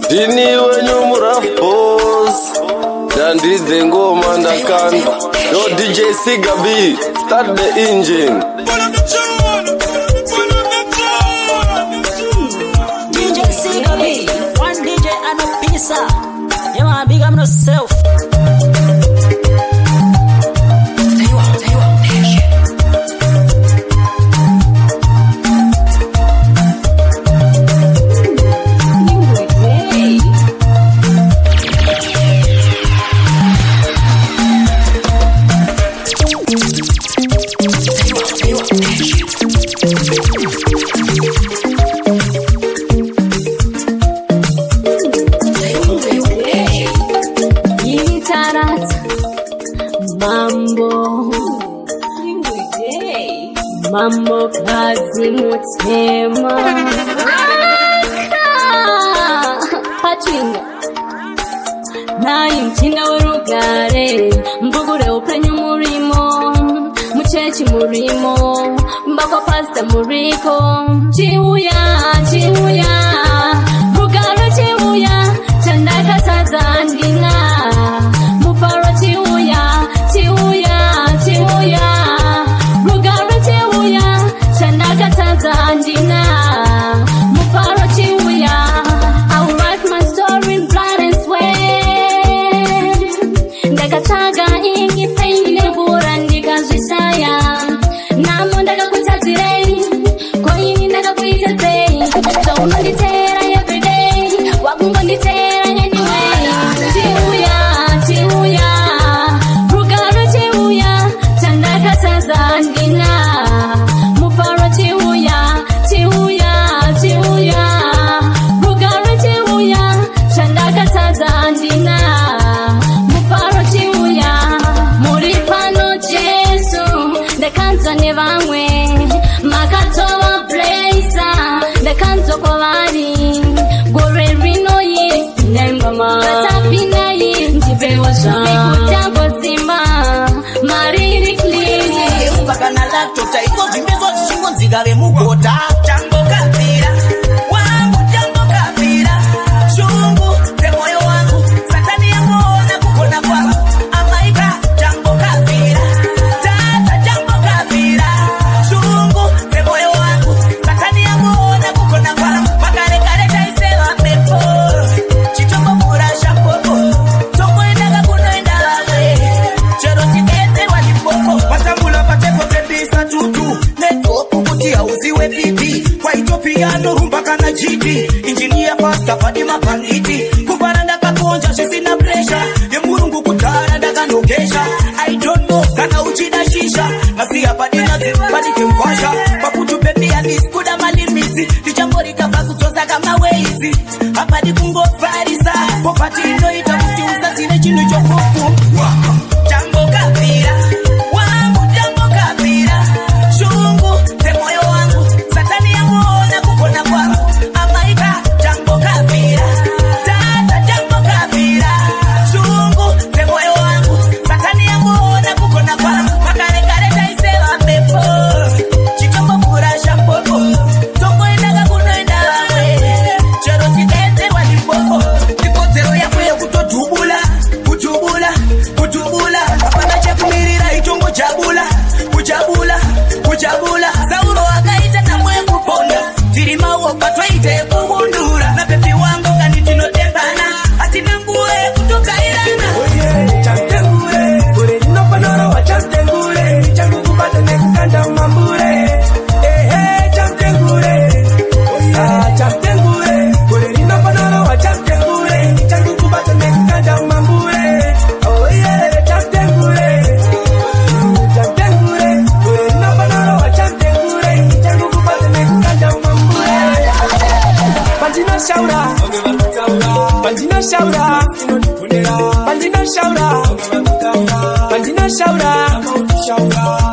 Dini wenyu murafos Dandize ngoma ndakanda Yo DJ Sigabi, start the engine. DJ Sigabi, one DJ and a pizza. You man big up yourself. Mambo kazi mutema Pachinga Nayi mchinga w'urugare Mbugure upenye umurimo Muchechi murimo Mbako pasta muriko Chihuya, chihuya Rugaro chihuya Chandaka sazandina Mufaro chihuya, chihuya, chihuya Chandaka Tanzania, Mufaro Chihuya. I will write my story in blood and sweat. Ndakataga ingi pengine bura ndikazwisaya. Namo ndakakutadzirei, koini ndakakuitadzei. Unonditera every day, wakungonditera anyway. Chihuya, chihuya, Rugaro Chihuya, Chandaka Tanzania. Kanzone bamwe makatowa blazer the kanzo kwari gore rino yi nembama tapina yi ntibewa jango zima mariri clean ubagana laptop taiko zimbezo zishingo nzigale mugota jango kafira wangu jango kafira shungu te moyo wangu satani yamona kukona kwangu amaika jango kafira Piano rumba kana jiti engineer pasta Fatima Panditi kubana ndakakonja sisina pressure ye murungu kutara ndakanokesha I don't know kana uchida shisha basi hapa dinazipati kimkwasha pakutu baby aliskuda malimiti tichambori kava kutoza kama weizi hapa dikungo farisa popati ndo itakuti usasine chino chokofu jambo kafira wangu jambo kafira shungu te moyo wangu satani yangu kukona kwangu amaika jambo kafira tata jambo kafira shungu te moyo wangu satani yangu ona kukona kwangu makare kare taisela mepo chitombo kurasha popo tongo endaga kunoenda wamwe chero chitete walipoko ikodzero yako yekutodhubula kudhubula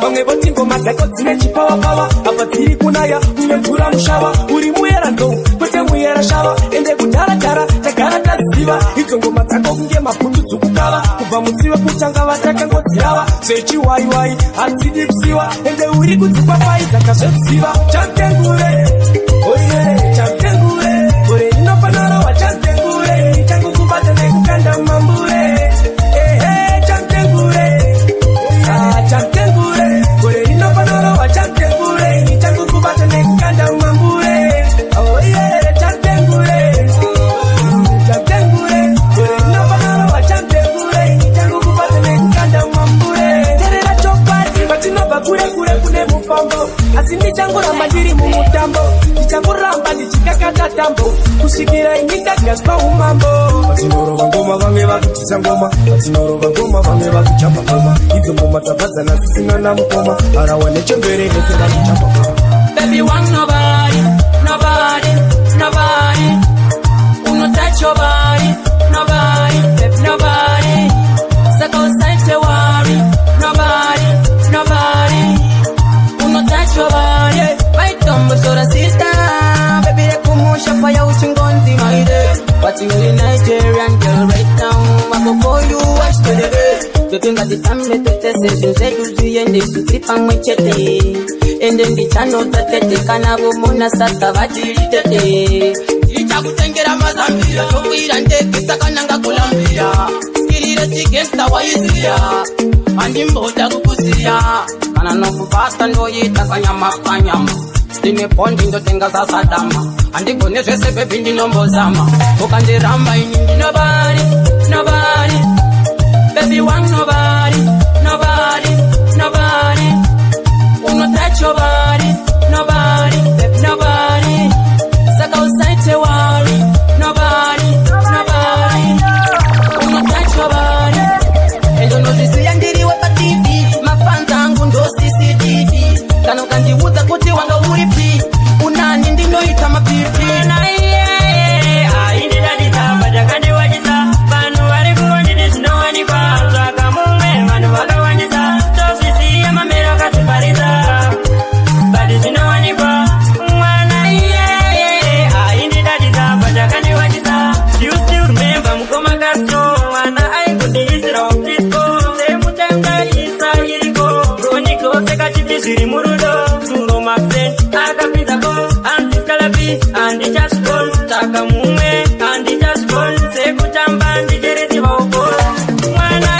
Bamwe boti ngoma zako zine chipawa pawa apa tiri kunaya unyemvura mushawa uri muyera ndo kwete muyera shava ende kudara dara takara taziva idzo ngoma dzako kunge mabhundu dzukukava kubva musiwe kutanga vataka ngodzirava zvechi waiwai hadzidi kusiwa ende uri kudzipapai dzakazveziva chamtengure oye chamtengure ore inofanaro wa chamtengure changu kubata nekukanda mambure chamtengure kore inofanaro wa chamtengure changu kubata nekukanda mambure oh yeah chamtengure kore inofanaro wa chamtengure changu kubata nekukanda mambure terera chopati patinobva kure kune mufambo asi ndichangoramba ndiri mumutambo ndichangoramba ndichikakata tambo kusvikira indikagaswa umambo patinorova ngoma vamwe vakutisa ngoma patinorova ngoma vamwe vakuchapa ngoma idzo ngoma dzabvadzana zisina namukoma harawa nechembere nesingakuchapa ngoma Baby want nobody Uno touch your body Nobody, baby nobody Sako sente worry Nobody Uno touch your body My tumbo sora sister Baby they kumusha fire uchingonzi my day But you really Nigerian girl right now I go for you watch to the day The thing that the time me to test it You say you see and they sleep and we chat and then the channel that they kana bomona sasa vatilitete ichakutengera mazambia chokwira ndekisa kananga kulambia skilire chigesta waizia andimboda kukusia kana nokubata ndoyita kanyama ndine pondi ndotenga sasadama andigone zvese bebi ndinombozama ukandiramba ini ndinobari baby want nobody Uno touch your body, nobody Saka usite worry, nobody Uno touch your body Endo nozisi yandiriwe pa TV Mafanza angu ndo CCTV Kana ukandiuza kuti wanga uripi Unani ndinoita mapipi Na indi dadita Bajakandi wajisa Banu wariku ndisino wanipa Zaka mume manu waka wajisa Tosisi ya mamera katipariza Ziri murudo, muro maxen, akapita ko, anti kalapi, anti just call, taka mume, anti just call, seku chamba, anti jeresi bauko. Mwana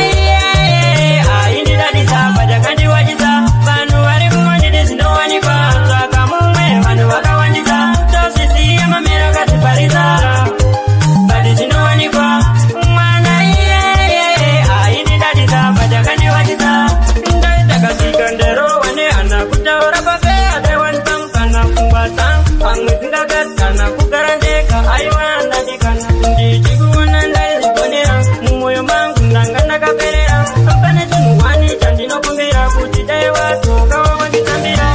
indi dadisa, bajakandi wajisa, banu wariku wajidisi no wanipa, taka mume, banu waka wajisa, tosisi ya mamera katipariza, badisi no wanipa. Mwana indi dadisa, bajakandi wajisa, ndaka sikandero. Kutaura pape adewan kana kumbatan pangwizira kana kugarandeka aiwanda dikana ndijikuona ndali konera mumoyo mangu ndangana kaperera kapane tunwani chandino kumbira kuti dai watu kawa wakitambira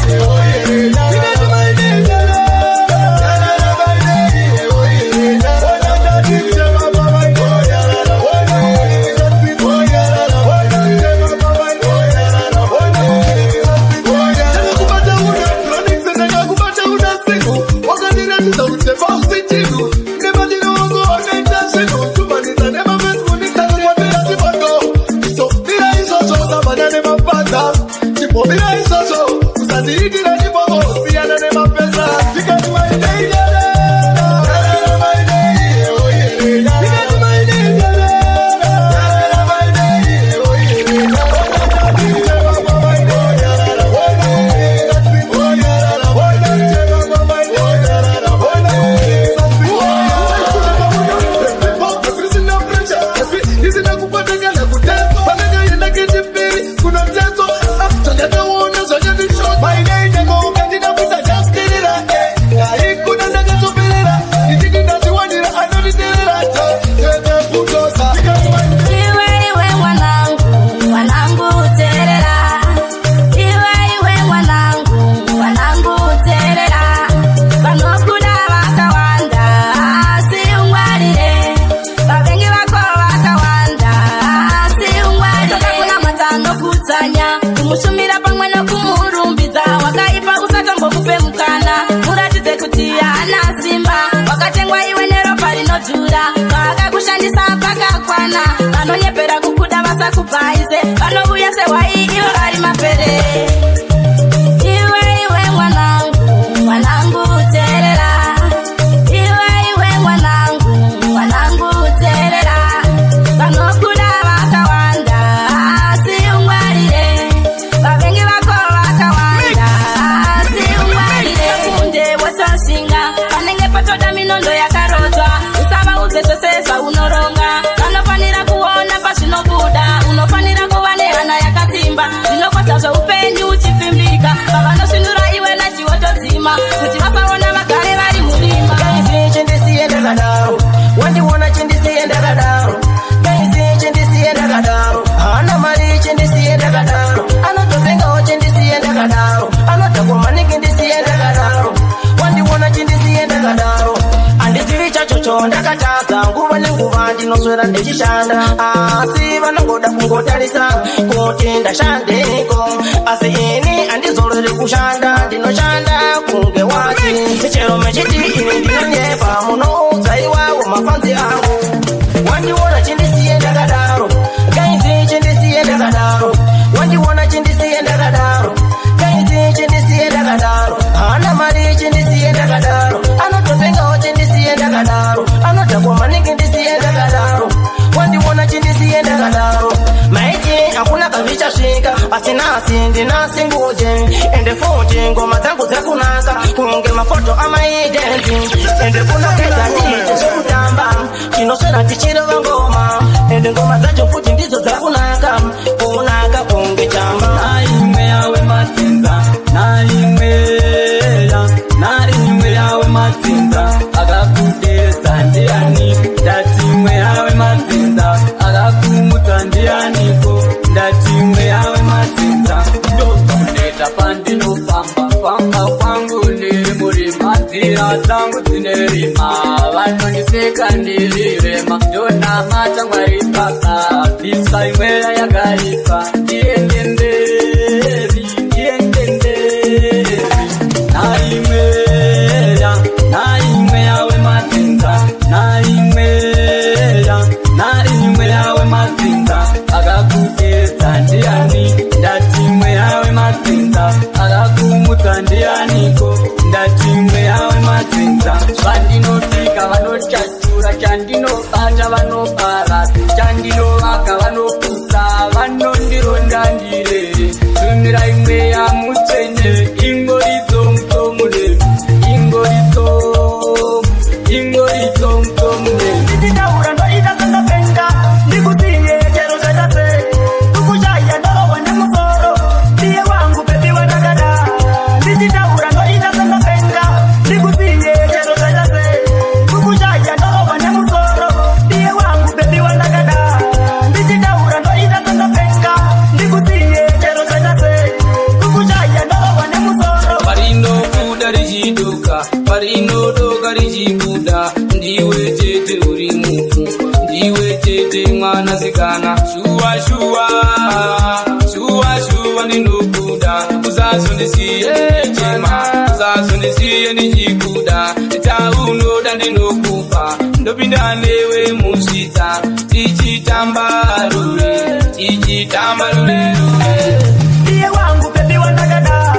My name kumumanya kumushumira pamwe no kumurumbiza wakaipa usatombo kupe mukana muratidze kuti hana simba wakatengwa iwe neropa rinodhura vakakushandisa pakakwana vanonyepera kukuda vasakubvaize vanouya sewai ivo vari mapere iwe mwanangu teerera iwe mwanangu teerera vanokuda vakawanda asi ungwarire vavengi vako vakawanda asi ungwarire kunde wotoshinga panenge patoda minondo yakarodzwa usavaudze zvose zvaunoronga vanofanira kuona pazvinobuda unofanira kuva nehana yakasimba zvinokosha zveupenyu uchipfimbika pavanosvinura iwe nachiwotodzima kuti vasaona vagare vari murima chindisiye ndakadaro wandiona chindisiye ndakadaro chindisiye ndakadaro hana mari chindisiye ndakadaro anotovengawo chindisiye ndakadaro anotakomaniki ndisiye ndakadaro wandiona chindisiye ndakadaro handizivi chachocho ndakatadza nguva nenguva ndinoswera ndichishanda asi vanongoda kungotarisa kuti ndashandeko asi ini handizorori kushanda ndinoshanda kunge wati chero mechiti ini ndinonyepa munoudza iwawo mafanzi angu wandiona chindisiye ndakadaro gaizi chindisiye ndakadaro wandiona chindisiye ndakadaro gaizi chindisiye ndakadaro hana mari chindisiye ndakadaro anotovengawo chindisiye ndakadaro anotakomaniki ndisiye ndakadaro wandiona chindisiye ndakadaro maiti hakuna kavichasvika asi nasi ndinasi nguje ende futi ngoma dzangu dzekunaka kunge mafoto amaidenti ende kunapedza tiite zvekutamba tinoswera tichirova ngoma ende ngoma dzacho futi ndidzo dzakunaka kunaka kunge chamba naimwe yawe matsinza naimwe yawe matsinza akakudedza ndiani ndatimwe yawe matsinza akakumudza ndianiko ndatimwe yawe matsinza ndozoneta pandinofamba kwangu ndiri murima nzira dzangu dzinerima vanondiseka ndirirema ndonamata mwari paka bvisa imweya yakaipa ndiendenderi naimwe yawe matsinza naimwe yawe matsinza akakudedza ndiani ndatimwe yawe matsinza akakumudza ndianiko ndatimwe yawe matsinza zvandinotika vanochatura chandinobata vanobara chandinovaka vanoputsa vanondironda ndirere tumira imwe yamutsene ingoridzo mutomune ingoridzo mutomune nditaura ndoita sendapenga ndikusiye chero zvetase kukushaya ndorowa nemusoro ndiye wangu bebi wanakada ndichitaura ndoita sendapenga ndikusiye chero zvetase kukushaya ndorowa nemusoro ndiye wangu bebi wanakada ndichitaura ndoita sendapenga ndikusiye chero zvetase kukushaya ndorowa nemusoro parinobuda richidoka parinodoka richibuda ndiwe tete uri mufu ndiwe tete mwanasikana shuwa ndinobuda usazondisiye chema usazondisiye ndichikuda taunoda ndinokupa ndopinda newe musvitsa tichitambarure ndiye wangu bebi wandakada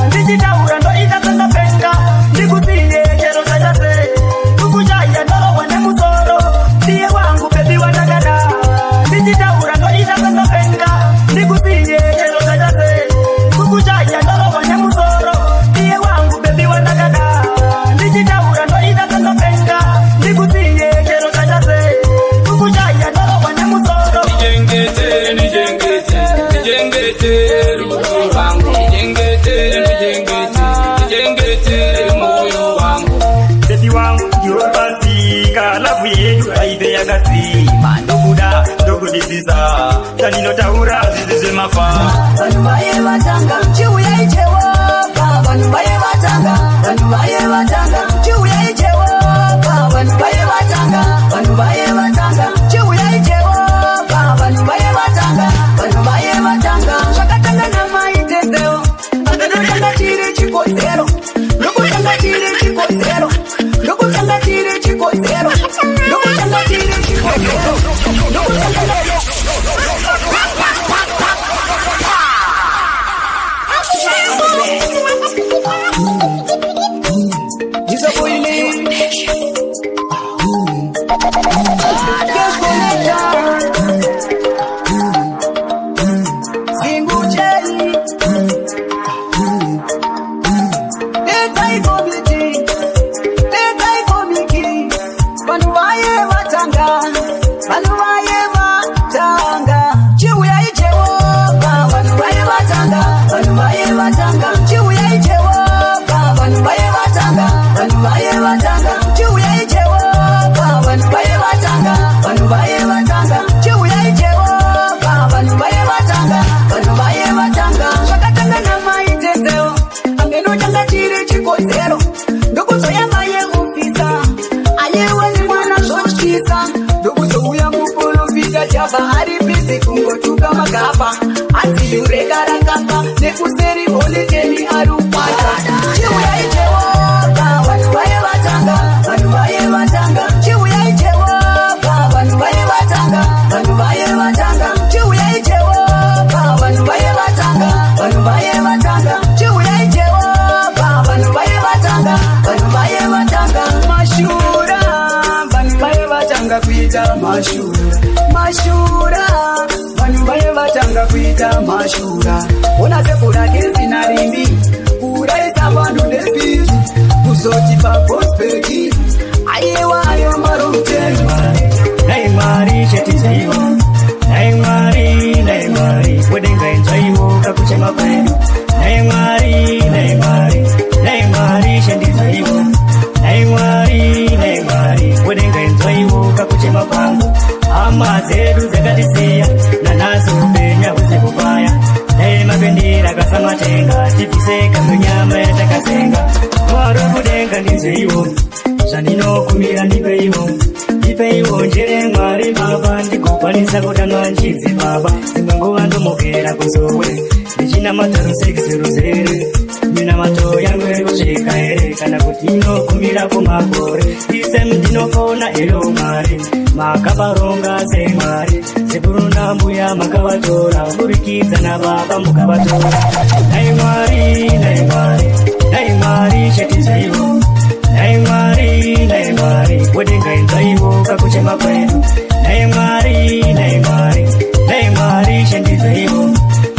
ndichitaura ndoita sendapenga ndikusiye chero zvetase kukushaya ndorowa nemusoro ndiye wangu bebi wandakada ndichitaura ndoita sendapenga ndikusiye chero zvetase kukushaya ndorowa nemusoro ndiye wangu bebi wandakada ndichitaura ndoita sendapenga ndikusiye chero zvetase kukushaya ndorowa nemusoro nijengete ruho wangu nijengete moyo wangu bebi wangu ndiwepasika lavu yedu aive yakadzima ndokuda ndokudisisa tandinotaura zvizi zvemafa vanhu vaye vatanga chiuyai Jehova vanhu vaye vatanga vanhu vaye vatanga chiuyai Jehova vanhu vaye vatanga vanhu vaye vatanga chiuyai Jehova vanhu vaye vatanga vanhu vaye vatanga vanhu vaye vatanga chiuyai Jehova vanhu vaye vatanga vanhu vaye vatanga chiuyai Jehova vanhu vaye vatanga vanhu vaye vatanga chiuyai Jehova vanhu vaye vatanga vanhu vaye vatanga vakatanga namaitenzeo angenotanga chiri chikonzero ndokuzoya vaye kupisa ayewe ni mwana zvotyisa ndokuzouya muprofita jabha ari bizi kungotuka magaba adziyureka rakapa nekuseri holideni arupata chiuyai Jehova vanhu vaye vatanga vanhu vaye vatanga chiuyai Jehova vanhu vaye vatanga vanhu vaye vatanga chiuyai Jehova vanhu vaye vatanga vanhu vaye vatanga chiuyai Jehova vanhu vaye vatanga vanhu vaye vatanga mashura vanhu vaye vatanga kuita mashura vanhu vaye vatanga kuita mashura ona sekura kesina rimbi uraisa vanhu nespiti kuzoti pagospeki aiwa ayo maruteni Nei Mari chetizaiwo Nei Mari wedenga enjaiwo kakuchema kwenu Nei Mari chetizaiwo Nei Mari wedenga enjaiwo kakuchema kwangu ama zedu zakatisiya nanazo penya uzekufaya Nei mabendera kasamatenga tipiseka munyama yatakasenga Mwaro kudenga ndizeiwo Zaninokumira ndipeiwo njere Mwari baba ndikukwanisa kutanwa nchidzi baba Zimanguva ndomokera kuzowe ndichina mataro 600 mina mato yangu ekucheka ere kana kuti inokumira kumakore ise ndinofona ero Mwari makabaronga seMwari sekuru nambuya makavatora burikidza nababa mukavatora Nei Mwari chetizaiwo Nei Mari wedenga enzaiwo kakuchema kwenu Nei Mari chendizaiwo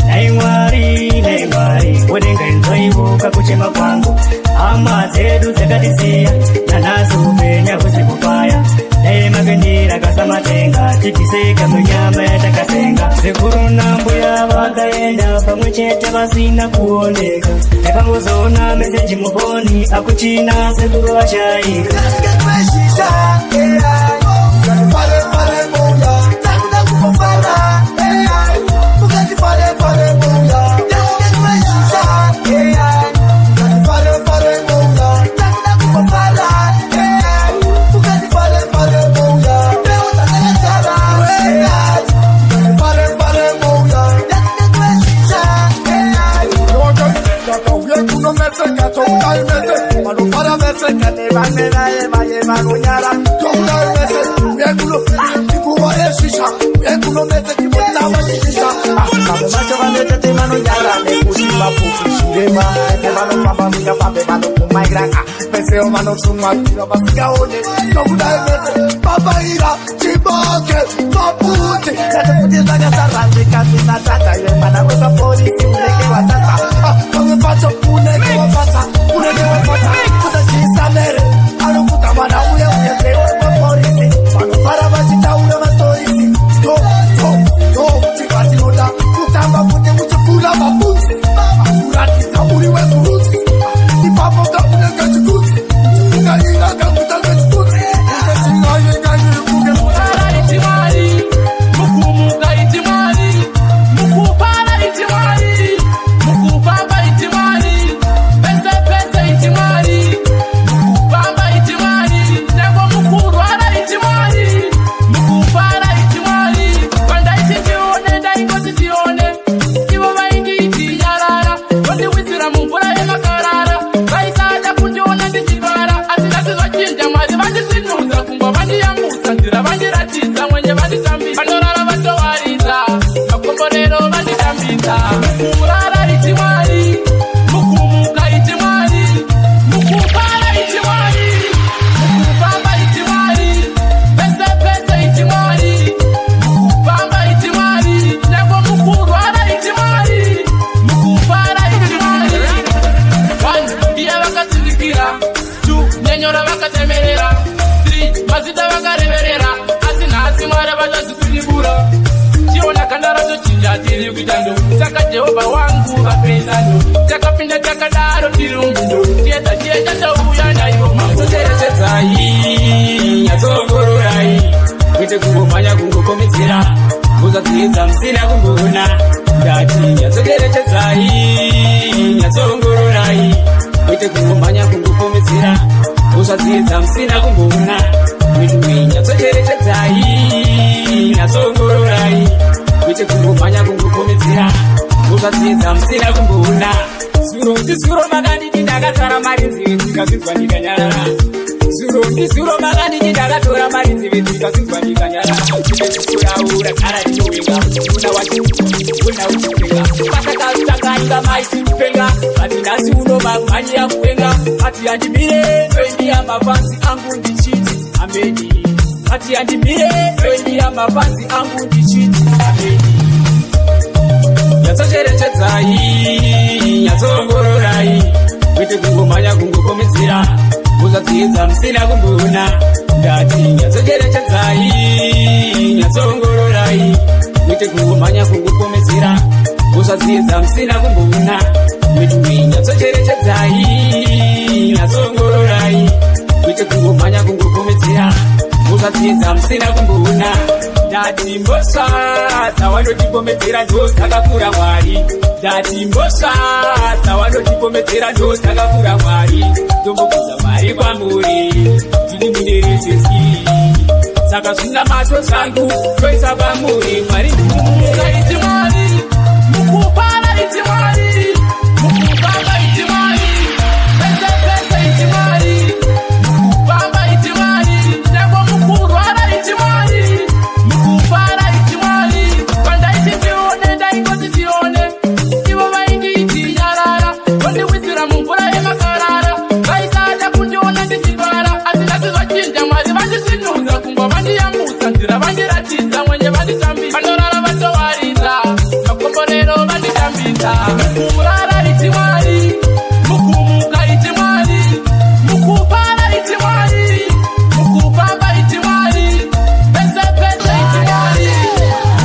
Nei Mari wedenga enzaiwo kakuchema kwangu ama zedu zakatisiya nanazo penya kuzikufaya Nei mabendera kasamatenga tipiseka munyama yatakasenga sekuru nambuya vakaenda pamwe chete vasina kuoneka takangozoona meseji mufoni akuchina sekuru vachaika Saka Jehova wangu wapendano takapinda takadaro tirumbindo tieta tauya nayo mazocherechedzai yatsongororai kuite kungomanya kungokomedzera muzadziedza musina kumbona ndati yazocherechedzai yatsongororai kuite kungomanya kungokomedzera muzadziedza musina kumbona midwi yazocherechedzai yatsongororai kuite kungomanya kungokomedzera muzadziedza musina kumbona zuro makanditi ndakatsara mari nzive dzikazinzwa ndikanyarara zuro makanditi ndakatora mari nzive dzikazinzwa ndikanyarara kuraura kara inowenga una uchipenga patakatanganika maiti kupenga ati nhasi unomamhanyira kupenga ati andimire ndoindia mafanzi angu ndichiti ameni ati andimire ndoindia mafanzi angu ndichiti ameni yatsocherechedzai yatsongororai kuite kungomanya kungokomedzera muzadziedza musina kumbona ndati yatsocherechedzai yatsongororai kuite kungomanya kungokomedzera muzadziedza musina kumbona midwi yatsocherechedzai yatsongororai kuite kungomanya kungokomedzera muzadziedza musina kumbona ndati mbosva dzawandotikomedzera ndo dzakakura Mwari ndati mbosva dzawandotikomedzera ndo dzakakura Mwari tombobvunza Mwari kwamuri ndini munerezeski saka zvina mato zvangu toisa pamuri Mwari ndinumukaiti Mwari mukupara iti Mwari mukupamba iti Mwari pese iti Mwari mukupamba iti Mwari nyango mukurwara iti Mwari mukupara iti Mwari pandaiti tione ndaingoti tione ivo vaingiti nyarara vondiwisira mumvura yemakarara vaisada kundiona ndichivara asi ndakuzvachinja Mwari vandisinudza kungwa vandiyambutsa nzira vandiratidza mwenye vanditambisa vanorara vatowaridza makomborero vanditambisa mukurara iti Mwari mukumuka iti Mwari mukupara iti Mwari mukupamba iti Mwari pese iti Mwari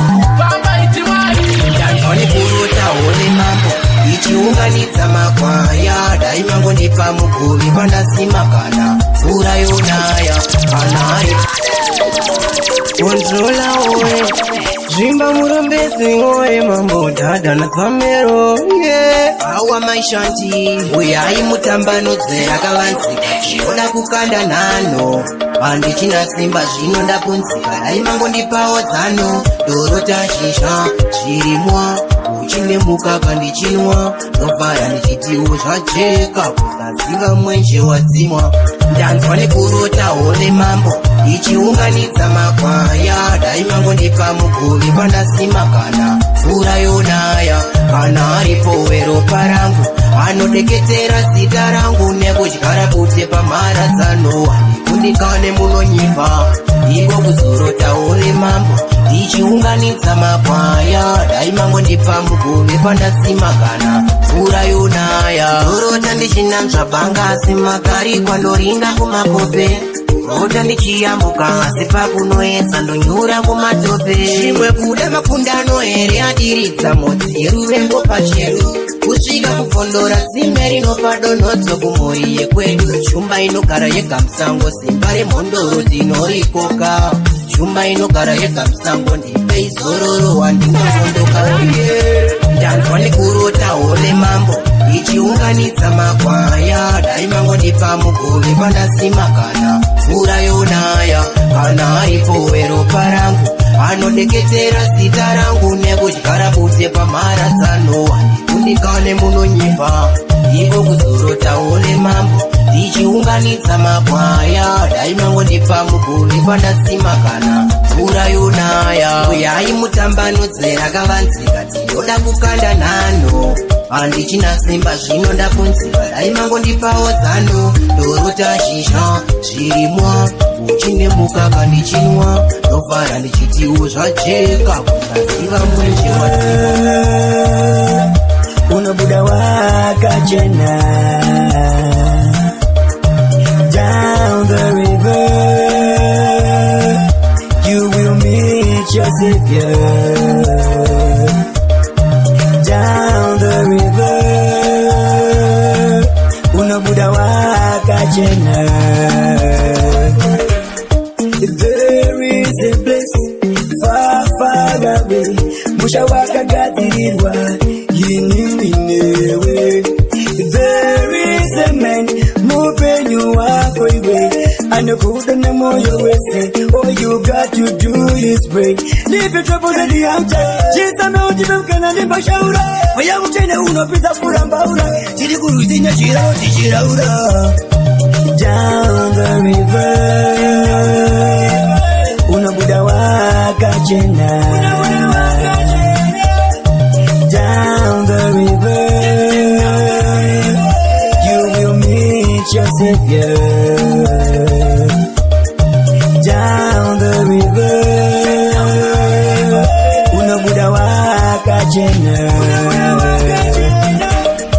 mukupamba iti Mwari Danzoni kurota ole mambo ichiunganidza makwaya dai mangondipa mukuvi pandasima kana mvura yonaya kanari kontrola owe zvimba murombezi oye mambo dhadha nasamero awa maishanti uyai mutambanodzera kavanzika chioda kukanda nhano handichina simba zvino ndapunzika dai mangondipawo dzano dorota shisha zvirimwa uchine mukaka ndichinwa ndovhara ndichitiwo zvajeka kusaziva mwenje wadzimwa ndanzwa nekurota hole mambo ichiunganidza makwaya dai mangondipa mukuvi pandasima kana mvura yonaya kana aripo weropa rangu anodeketera zita rangu nekudyara bute pamharadzano handikundikane munonyimba iko kuzorota hole mambo ichiunganidza makwaya dai mangondipa mukuvi pandasima kana mvura yonaya dorota ndichinanzva banga asi makari kwandorinda kumakope rota ndichiyambuka asi pakunoedza ndonyura kumatope chimwe kuda makundano here adiridza motsi yeruvengo pacheru kusvika kupfondora dzime rinopa donhodzo kumhuri yekwedu shumba inogara yega musango simba remhondoro dzinorikoka shumba inogara yega musango ndipe izororo wandingaondoka ndanzwa nekurota hole mambo ichiunganidza makwaya dai mangondipa mukuvi pandasima kana mvura yonaya kana aripo weropa rangu anodeketera zita rangu nekudyara bute pamharadzano handikundikane munonyimba iko kuzorota hole mambo ndichiunganidza makwaya dai mangondipa mukuvi pandasima kana mvura yonaya uyai mutambanodzera kavanzika tinoda kukanda nhano handichina simba zvino ndapunzika dai mangondipawo dzano dorota shisha zvirimwa uchine mukaka ndichinwa ndovhara ndichitiwo zvajeka kusaziva mwenje wadzimwa unobuda wakachena down the river you will meet your savior down wakachena. There is a place far, far away. Musha wakagatirwa yininewe. There is a man mupenyu wako iwe. Anakuda na moyo wese. All you got to do is pray. Leave your troubles at the outside. Jisa meuti mkana nimba shaura. Maya mchene unopita kurambaura. Chiri kuruzinya chiraura. Down the river. Unabuda wakachena. Down the river. You will meet your Savior. Down the river. Unabuda wakachena.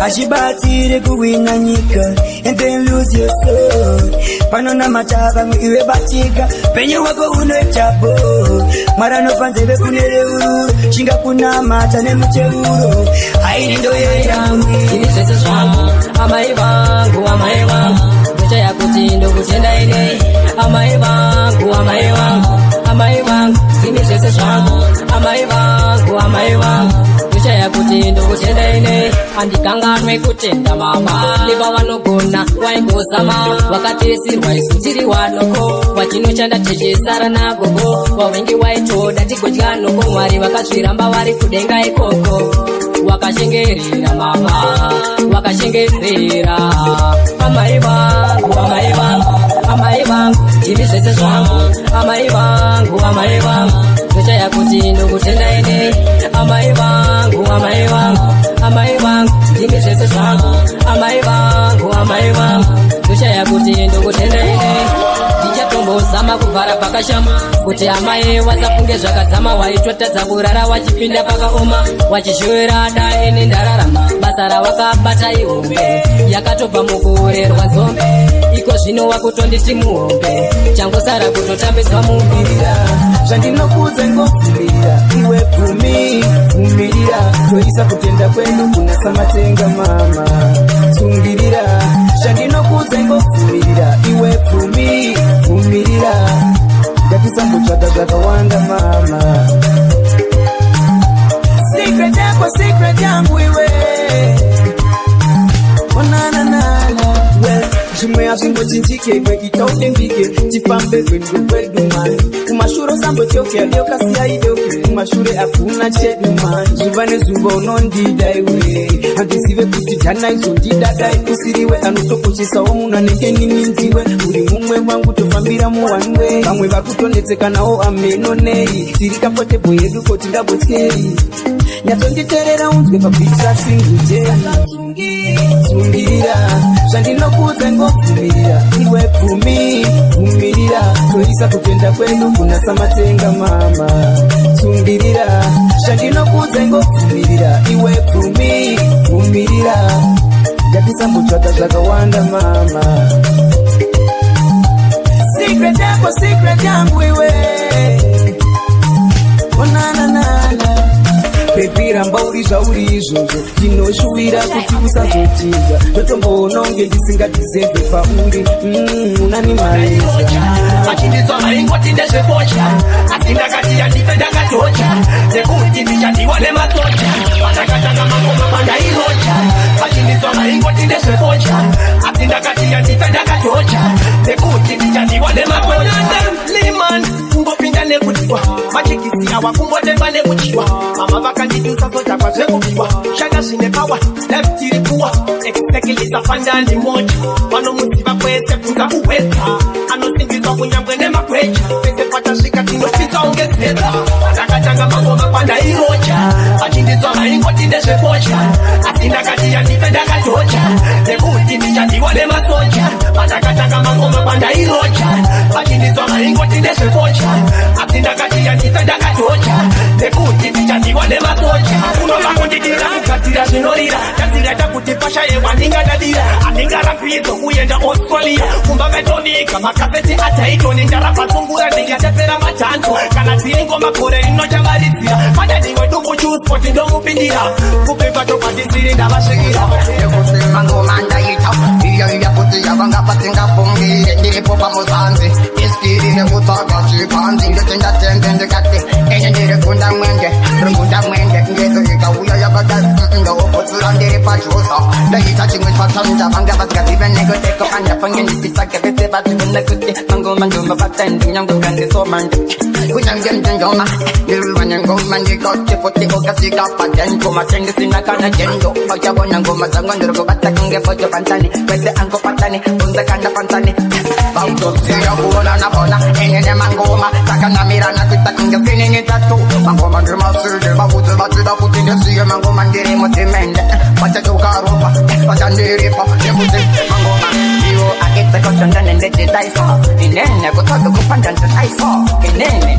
Ashibatire kuwina nyika and then lose your soul. Panona mataba iwe batika penye wako unechabo. Marano panzebe kunere uru shinga kuna mata ne mcheuro. Hairi ndo yangu ini sese swangu amai wangu Mwisha ya kutindo kutenda ine amai wangu ini sese swangu amai wangu Mwisha ya kutindo kutenda ine andikanganwe kutenda mama liba wanogona waingosama wakati sirwa isutiri wanoko wachino chanda techesara nagogo wawengi waitoda tigodyanoko mwari vakazviramba vari kudenga ikoko wakashengerera mama wakashengerera amai vangu ivi zvese zvangu amai vangu Mwisha ya kutindo kutenda ine amai vangu ivi zvese zvangu amai vangu Mwisha ya kutindo kutenda ine ndichatombozama kuvhara pakashama kuti amai wasafunge zvakadzama waitotadza kurara wachipinda pakaoma wachishowera da ine ndararama basa rawakabata ihombe yakatobva mukuorerwa nzombe iko zvino wakutonditi muhombe changosara kutotambidzwa mumbirira zvandinokudza ngobvumira iwe bvumirira toisa kutenda kwedu kuna samatenga mama tsungirira zvandinokudza ngobvumira iwe bvumirira ngatisambotsvaka zvakawanda mama secret yangu iwe zvimwe hazvingochinjike kweita udembike tifambe kwedu kwedu mani kumashuro sambotyokea liokasiya idoke kumashure hakuna chedu mani zuva nezuva unondida iwe handizive kuti jana izondidadai usiriwe anotokochesawo munhu anenge nininziwe uri mumwe wangu tofambira muwanwe vamwe vakutondetsekanawo ameno nei tiri kafotebho yedu koti ngabotyei nyatsonditerera unzwe pabhitira singuje tsungirira zvandinokudza ngobvumirira iwe bvumirira toisa kutenda kwedu kuna samatenga mama tsungirira zvandinokudza ngobvumirira iwe bvumirira ngatisambotsvaka zvakawanda mama secret yangu iwe pepiramba uri zvauri izvozvo ndinoshuvira kuti usazotiza totomboononge ndisingatizebve pauri unani maiza vachinditswa maingoti ndezvefocha asi ndakati yandipe ndakatocha nekuti ndichadiwa nemasocha pandakatanga makoma pandairocha vachinditswa maingoti ndezvefocha asi ndakati yandipe ndakatocha nekuti ndichadiwa nemasocha liman kungopinda nekutiwa machikisi awa kumbotemba nekuchiwa mama vakandidusa sotakwa zvekupiwa shanga zvine pawa leftiri kuwa ekspekilisa pandandi moja vanomuziva kwese kunza kuwedza anosimbiswa kunyangwe nemagweja pese patasvika tinopisa ungezeza pandakatanga mangoma pandairocha vachinditswa maingoti ndezvefocha asi ndakati yandipe ndakatocha nekuti ndichadiwa nemasocha pandakatanga mangoma pandairocha vachinditswa maingoti ndezvefocha asi ndakati yandipe ndakatocha nekuti ndichadiwa nemasocha unova kundidira kugadzira zvinorira Nileta kutipasha yewa ninga dadira Aninga rampizo kuyenda Australia Kumba metonika makaseti ataito Ninjara pasungura ninga tepera machanto Kana tiringo makore ino jangarizia Mada niwe dubu juice poti ndo mupindira Kupipa topati siri na mashigira Yekuse mango manda ita Iya kuti ya banga patinga fungi Ndiripo pa mozanzi Iskiri kutaka chipanzi Ndetenda tembe ndekate Enye ndire kunda mwenge Rungunda mwenge Ngezo ika uya ya bata Ndo opotura ndiri pachosa Daita chingwe patanja Banga patika tibe nego teko Anda pange nipita kebete batu Kuna kuti mango mango mabata Ndinyango kandi so mande Kunyang jem jengoma Niru wanyango mandi kote Poti oka sika paten Kuma tengi sinakana jendo Oja wanyango mazango Niruko bata kunge pocho pantani Kwete ango pantani Unza kanda pantani Bauto siya buona na bona Enye mangoma Taka na mira na kwita kunge Finingi tatu Mangoma ndima sirde Babuze batida kutinge siya Mangoma ndiri mutimende Bacha joka ropa Bacha ndiri pa Yebute mangoma Iyo akite kosonda nende daiso Inene kutoto kupanda daiso Inene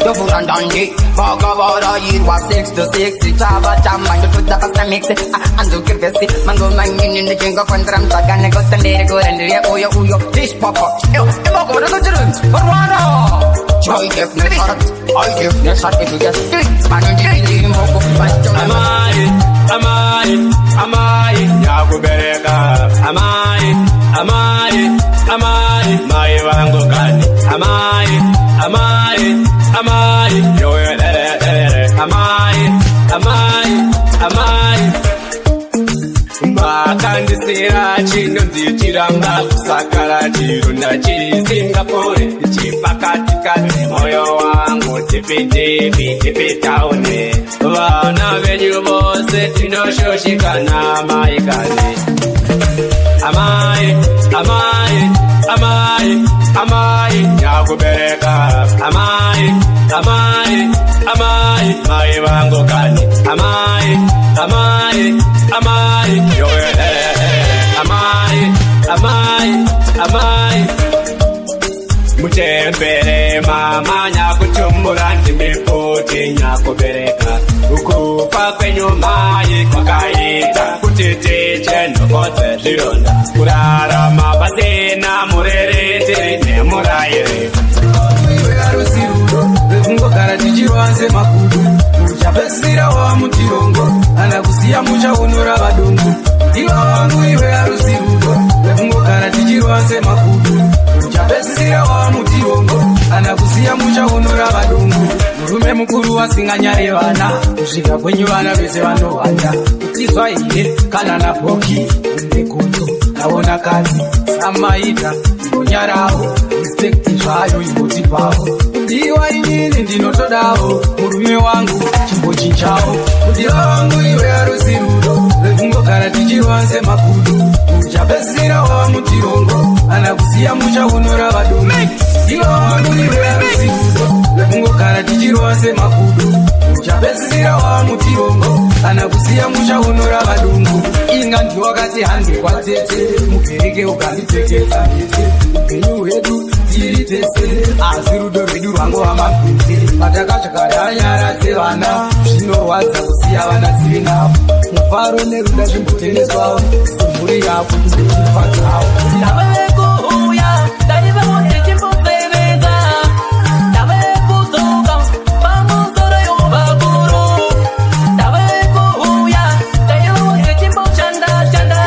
Dofu andandi Baka bada yirwa 6 to 6 Chava chamba Ndo tuta pasta mixe Andu kirvesi Mangoma nyini Njingo kondram Taka nego tandere Korendire uyo uyo Dish papa Yo Iboko Rado jirunz Barwara Joy definitely hot I definitely hot If you get it Manu jiri Moko Amai Amai Amai Yakubereka Amai Amai Amai Mai wangu kani Amai Amai Amai Yo Amai Amai Amai Makandisira chino nzichiramba kusakara chirunda chiri Singapore chipakatikati moyo wangu tipi taone vana venyu vose tinoshoshikana maikani Amai Amai Amai Amai Yakubereka Amai Amai Amai Mai wangu kani Amai Amai Amai Yo Amai Amai Amai Mutembere mama nyakuchumbura ndimipoti nyakubereka Ukufa kwenyu mai kwakaita Kutitiche ndokote lironda Kurara mabazina murerete nemurayere Iwe arusiruro Refungo karatichiwanze makudu Uchapesira wa mutirongo Anakusia mucha unura badungu Iwa wangu iwe arusiruro Refungo karatichiwanze makudu Uchapesira wa mutirongo Anakusia mucha unura badungu Murume mukuru wasinganyare vana Kusvika kwenyu vana vese vanovanda Kutizwa iye kana na poki Ndekundo naona kazi Samaita Ngonyarao Respecti zvayo imboti pavo Ndiwa inini ndinotodawo Murume wangu chimbo chinchawo Mudiwa wangu iwe arusiruro Refungo kana tichiwanze makudu Uchapesira wa mutirongo Anakusia mucha unora vadungu Ndiwa wangu iwe arusiruro Refungo kana tichiwanze makudu Uchapesira wa mutirongo Anakusia mucha unora vadungu Inga ndiwakati handi kwa tete Mukereke ukandipekeza mete Upenyu wedu tiri tese Asi rudo redu rwangu wamapete Matakachakara nyara dzevana Zvinorwadza kusiya vana dziri navo Mufaro neruda zvimbotengeswawo Semhuri yako ndikufadzawo Ndavekuuya Ndaiva kuti chimbosevenza Ndavekudzoka Pamusoro yovakuru Ndavekuuya Ndaiva kuti chimboshanda shanda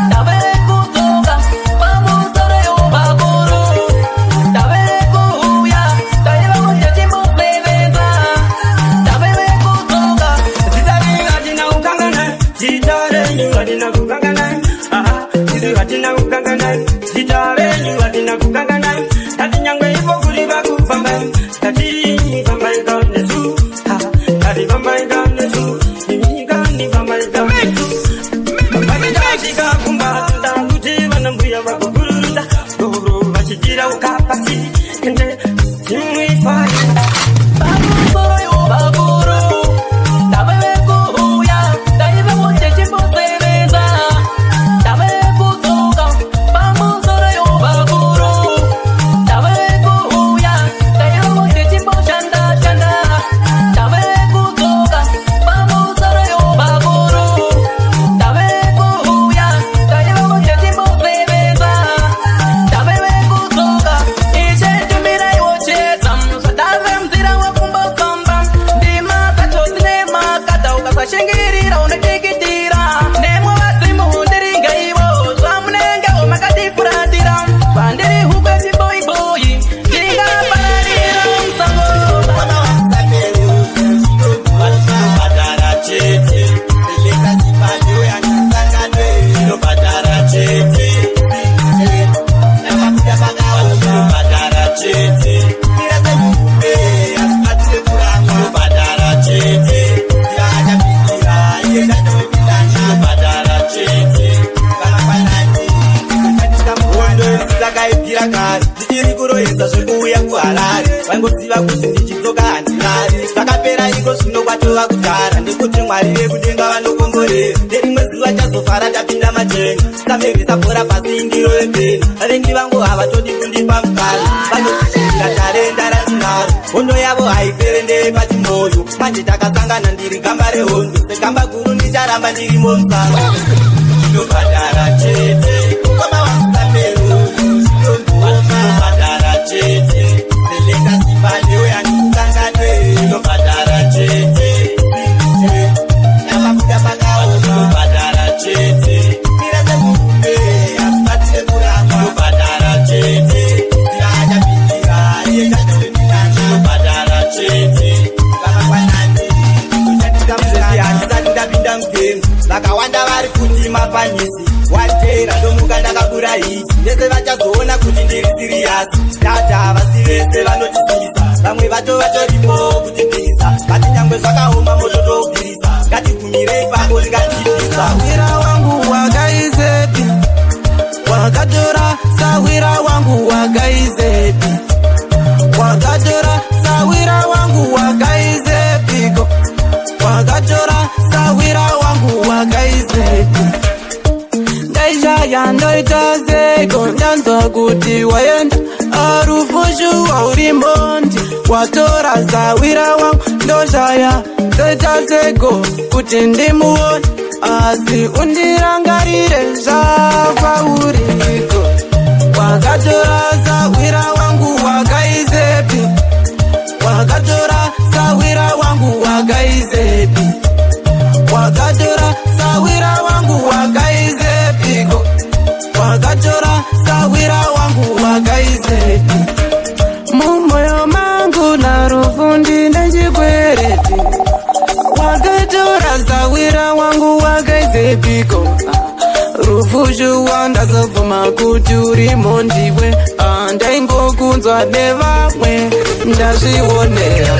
Ndavekudzoka Pamusoro yovakuru Ndavekuuya Ndaiva kuti chimbosevenza Ndavekudzoka Zitaringatina ukangana Zitaringatina kukangana Zitaringatina kukangana Zitaringatina kukangana Tati nyangwe ipo kuri bakufamba Tati bamba ikanesu Tati bamba ikanesu Nini bamba ikanesu Bakitashika kumba Ndakuti wanambuya wakukurunda Doro bachitira ukapasi Kende Zimwifai Pamusoro yovakuru Ndavekuuya Ndaiva kuti chimbosevenza Ndavekudzoka Pamusoro yovakuru Ndavekuuya Ndaiva kuti chimboshanda shanda Ndavekudzoka Pamusoro yovakuru Ndavekuuya kare ndichiri kuroyesa zvekuuya kuharare vaingoziva kuti ndichidzoka handinari zvakapera iko zvino kwatova kudhara ndekuti mwari vekudenga vanokomborera nerimwe zuva chazofara tapinda machenga tamerisa bhora pasi indiro yepeni vavengi vangu havatodi kundipa mukana vanotichirira tarenda ratinaro hondo yavo haipere ndeyepachimoyo manje takasangana ndiri gamba rehondo segamba guru ndicharamba ndirimo musanga ndinobhadhara chete koma wamusamero ndinobhadhara chete seleka simbanewe handikukanganwe ndinobhadhara chete namabuda pakaona ndinobhadhara chete irasemurume akubatire kuramba ndinobhadhara chete ziraachapindira yekanoweminana ndinobhadhara chete vamakwanani ndoshandisa muzeti handisati ndapinda mugemu vakawanda vari kuti mafanyisi watera ndomuka ndakabura hisi ndese vachazoona kuti ndiri siriyasi data vasi vese vanotisiisa vamwe vacho vatoripo kutipisa vati nyangwe zvakaoma mototobvisa ngatigumirei pango ringatipisa sawira wangu wakaizepi wakatora sawira wangu wakaizepi wakatora sawira wangu wakaizepiko wakatora sawira wangu wakaizepi ndaishaya ndoitazeko ndanzwa kuti waenda arufushu waurimondi watora sawira wangu ndoshaya ndoitazeko kuti ndimuone asi undirangarire zvapauriko wakatora sawira wangu wakaizepi wakatora sawira wangu wakaizepi wakatora sawira wangu wakaizepiko wakatora sawira wangu wakaizepi mumoyo mangu narufundi nechikwereti wakatora sawira wangu wakaizepiko rufushu wandazobvuma kuti urimo ndiwe ndaingokunzwa nevamwe ndazvionera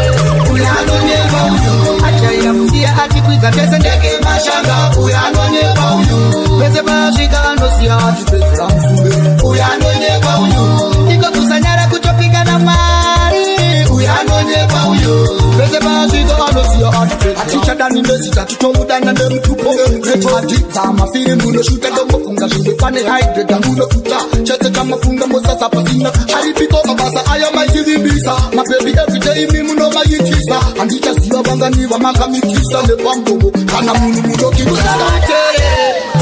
uyanonyepa uyu achaira musiya atikwidza pese ndeke mashanga uyanonyepa uyu pese pasvika anosiya atipedzera musunge uyanonyepa uyu ikokusanyara kutopika namwari uyanonyepa uyu pese pasvika anosiya atipedzera atichadani nezita titomudana nemutupo retwadidza mafirimu noshuta dombofunga zvimwe pane haidredha munokuta chese chamafunda mosasa pasina haripiko mabasa aya maitirimbisa mabhebi everyday imi munomayitisa handichaziva vanganiva makamitisa nepambomo kana munhu munokitisa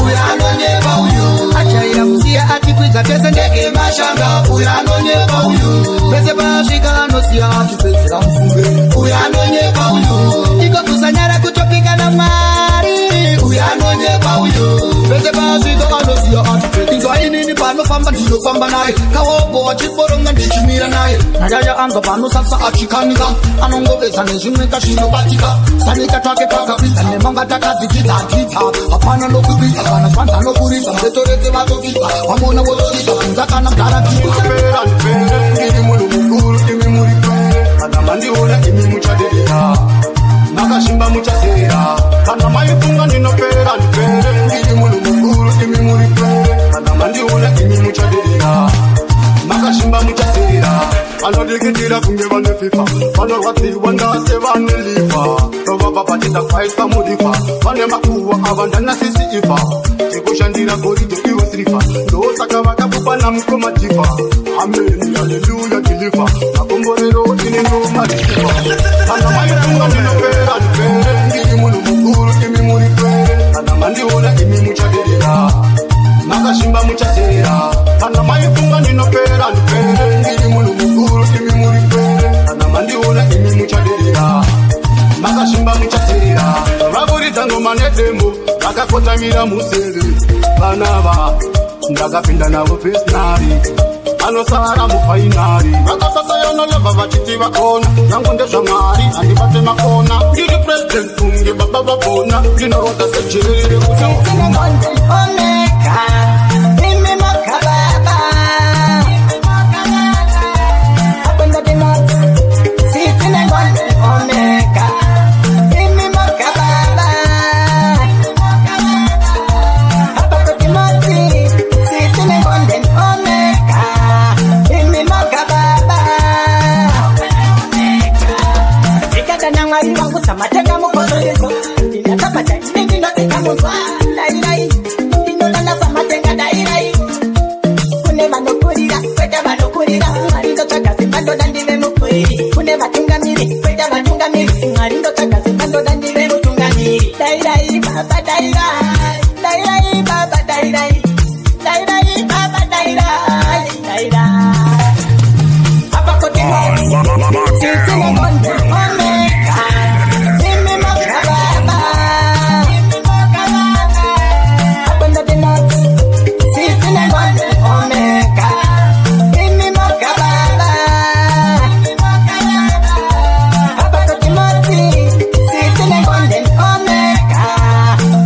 uyanonyepa uyu achaira musiya atikwidza pese ndeke mashanga uyanonyepa uyu pese pasvika anosiya atipedzera mufunge uyanonyepa uyu ikokusanyara kutopika namwari uyanonyepa uyu pese pasvika anosiya atipedzera inini panofamba ndinofamba naye kaombo achiboronga ndichimira naye nayaya anza panosasa achikanika anongoveza nezvimwe kazvinobatika sanika twake twakapidza nemanga takadzidzidza adzidza hapana nokubisa kana zvanza nokurisa mbetorete vatobisa vamona votoisa kunza kana mgaradzipera ndiri munhu mukuru imi muri pere kana mandiona imi muchaderera makashimba muchazera kana maifunga ndinopera ndipere ndiri munhu mukuru imi muri pere kana mandiona imi muchaderera makashimba muchazera vanodikitira kunge vanefifa vanorwadziwa ndase vanelifa rovabhabhatidza kwaisa mudifa vane makuhwa ava ndanasisi ifa tikushandira goridhe iwe srifa ndosaka vakapupa namukomadifa ameni haleluya tilifa makomborero tinendomarisifa kana maifunga ndinopera ndipere ndiri munhu mukuru imi muri pere kana mandiona imi muchaderera makashimba muchazera kana maifunga ndinopera ndipere ndiri munhu mukuru imi muri pere kana mandiona imi muchaderera makashimba muchazera vaburidza ngoma nedemo vakakotamira musere vanava ndakapinda navo pesinari anosara mufainari vakasasayonolova vachiti vakona zvangu ndezvamwari handibate makona ndiri president kunge baba vagona ndinoronga sejerere ndoda ndive mukwiri kune vatungamiri kweta vatungamiri mwari ndotagazika ndoda ndive mutungamiri dairai baba dairai dairai baba dairai dairai baba dairai dairai apa kote sitine gonde omega mimi mokababa apa ndoda not sitine gonde omega mimi mokababa apa kote moti sitine gonde omega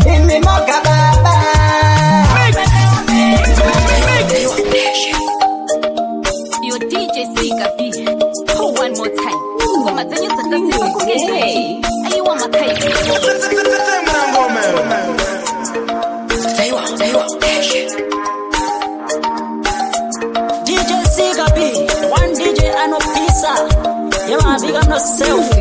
mimi mokababa. Your DJ Siga B. Oh, one more time. Ngoma zenye zikasiwa kugei. Ayi wa makai. DJ Siga B, one DJ and no pizza. You want big on yourself.